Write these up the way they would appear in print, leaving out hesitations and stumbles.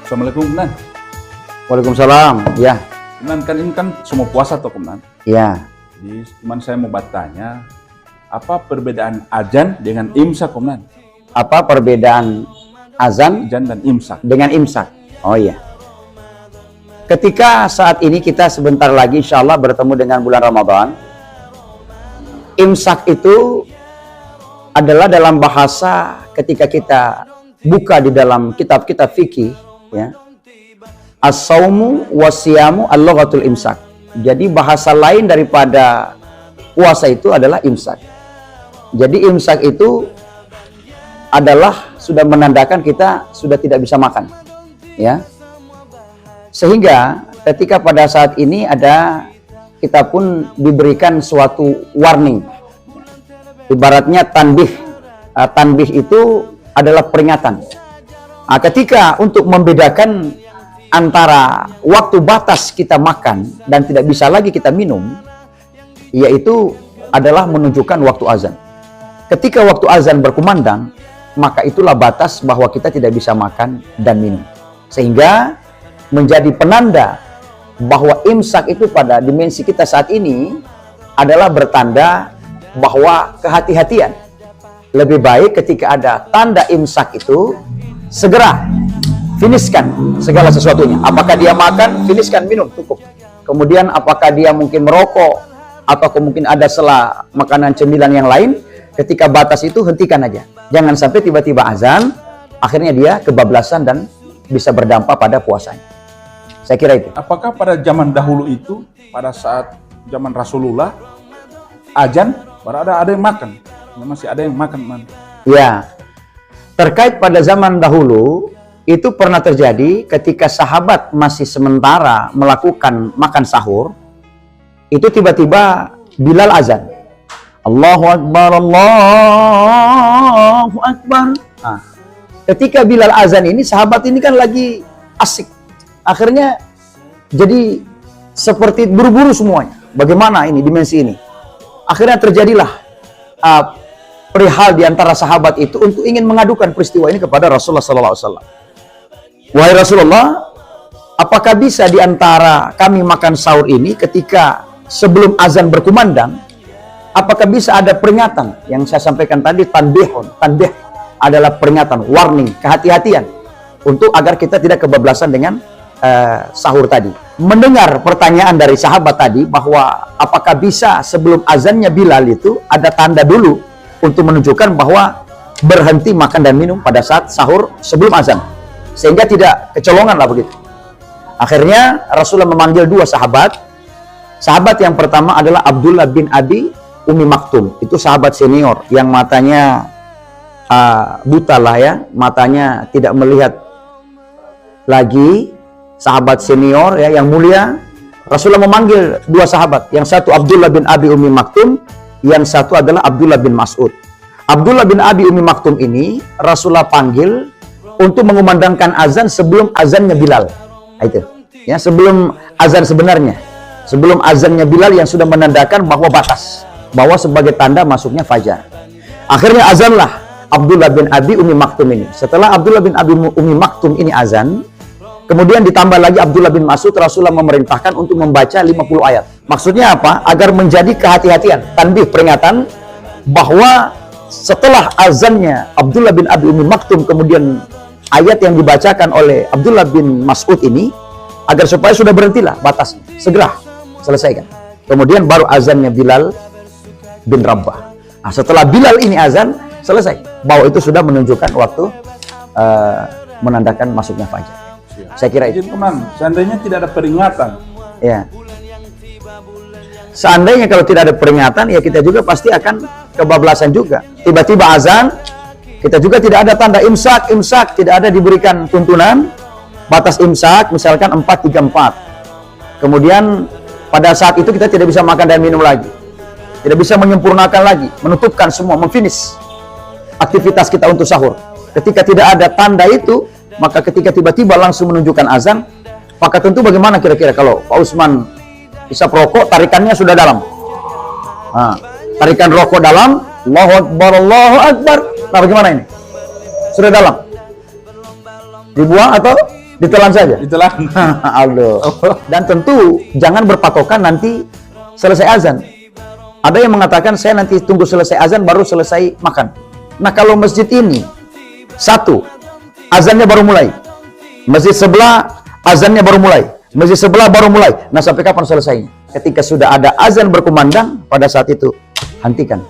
Assalamualaikum, Komandan. Waalaikumsalam. Ya. Komandan, kan ini kan semua puasa toh, Komandan. Ya. Jadi, cuman saya mau bertanya, apa perbedaan azan dengan imsak, Komandan? Apa perbedaan azan Azan dan imsak. dengan imsak? Oh iya. Ketika saat ini kita sebentar lagi insya Allah bertemu dengan bulan Ramadan, imsak itu adalah dalam bahasa ketika kita buka di dalam kitab-kitab fikih, ya, as-saumu wasyamu al-lughatul imsak. Jadi bahasa lain daripada puasa itu adalah imsak. Jadi imsak itu adalah sudah menandakan kita sudah tidak bisa makan, ya. Sehingga ketika pada saat ini kita pun diberikan suatu warning. Ibaratnya tanbih. Tanbih itu adalah peringatan. Nah, ketika untuk membedakan antara waktu batas kita makan dan tidak bisa lagi kita minum, yaitu adalah menunjukkan waktu azan. Ketika waktu azan berkumandang, maka itulah batas bahwa kita tidak bisa makan dan minum. Sehingga menjadi penanda bahwa imsak itu pada dimensi kita saat ini adalah bertanda bahwa kehati-hatian. Lebih baik ketika ada tanda imsak itu segera finishkan segala sesuatunya. Apakah dia makan, finishkan minum, cukup. Kemudian apakah dia mungkin merokok atau mungkin ada sela makanan cemilan yang lain, ketika batas itu hentikan aja. Jangan sampai tiba-tiba azan, akhirnya dia kebablasan dan bisa berdampak pada puasanya. Saya kira itu. Apakah pada zaman dahulu itu, pada saat zaman Rasulullah, azan baru ada yang makan? Masih ada yang makan, man. Ya, terkait pada zaman dahulu, itu pernah terjadi ketika sahabat masih sementara melakukan makan sahur, itu tiba-tiba Bilal azan. Allahu Akbar, Allahu Akbar. Nah, ketika Bilal azan ini, sahabat ini kan lagi asik. Akhirnya jadi seperti buru-buru semuanya. Bagaimana ini dimensi ini? Akhirnya terjadilah perihal di antara sahabat itu untuk ingin mengadukan peristiwa ini kepada Rasulullah SAW. Wahai Rasulullah, apakah bisa di antara kami makan sahur ini ketika sebelum azan berkumandang, apakah bisa ada peringatan yang saya sampaikan tadi, tanbihun. Tanbih adalah peringatan, warning, kehati-hatian untuk agar kita tidak kebablasan dengan sahur tadi. Mendengar pertanyaan dari sahabat tadi bahwa apakah bisa sebelum azannya Bilal itu ada tanda dulu untuk menunjukkan bahwa berhenti makan dan minum pada saat sahur sebelum azan, sehingga tidak kecolongan lah begitu. Akhirnya Rasulullah memanggil dua sahabat. Sahabat yang pertama adalah Abdullah bin Abi Umi Maktum. Itu sahabat senior yang matanya buta lah ya, matanya tidak melihat lagi. Sahabat senior ya yang mulia. Rasulullah memanggil dua sahabat. Yang satu Abdullah bin Abi Umi Maktum, yang satu adalah Abdullah bin Mas'ud. Abdullah bin Abi Umi Maktum ini Rasulullah panggil untuk mengumandangkan azan sebelum azannya Bilal. Nah, itu ya, sebelum azan sebenarnya, sebelum azannya Bilal yang sudah menandakan bahwa batas, bahwa sebagai tanda masuknya fajar. Akhirnya azanlah Abdullah bin Abi Umi Maktum ini. Setelah Abdullah bin Abi Umi Maktum ini azan, kemudian ditambah lagi Abdullah bin Mas'ud, Rasulullah memerintahkan untuk membaca 50 ayat. Maksudnya apa? Agar menjadi kehati-hatian, tanbih, peringatan bahwa setelah azannya Abdullah bin Abi Umi Maktum, kemudian ayat yang dibacakan oleh Abdullah bin Mas'ud ini, agar supaya sudah berhentilah batasnya, segera selesaikan. Kemudian baru azannya Bilal bin Rabah. Nah, setelah Bilal ini azan, selesai. Bahwa itu sudah menunjukkan waktu menandakan masuknya fajar. Saya kira itu. Teman, seandainya tidak ada peringatan, ya. Seandainya kalau tidak ada peringatan, ya kita juga pasti akan kebablasan juga. Tiba-tiba azan, kita juga tidak ada tanda imsak, tidak ada diberikan tuntunan batas imsak, misalkan 4:34. Kemudian pada saat itu kita tidak bisa makan dan minum lagi, tidak bisa menyempurnakan lagi, menutupkan semua, memfinish aktivitas kita untuk sahur. Ketika tidak ada tanda itu, maka ketika tiba-tiba langsung menunjukkan azan, maka tentu bagaimana kira-kira kalau Pak Usman bisa rokok, tarikannya sudah dalam. Nah, tarikan rokok dalam, Allahu Akbar, Allahu Akbar. Nah, bagaimana ini? Sudah dalam. Dibuang atau Ditelan saja. Ditelan. Aldo. Dan tentu jangan berpatokan nanti selesai azan. Ada yang mengatakan saya nanti tunggu selesai azan baru selesai makan. Nah kalau masjid ini satu azannya baru mulai, masjid sebelah azannya baru mulai, masjid sebelah baru mulai. Nah sampai kapan selesainya? Ketika sudah ada azan berkumandang, pada saat itu hentikan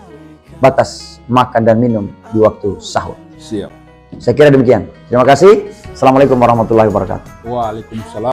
batas makan dan minum di waktu sahur. Siap. Saya kira demikian. Terima kasih. Assalamualaikum warahmatullahi wabarakatuh. Waalaikumsalam.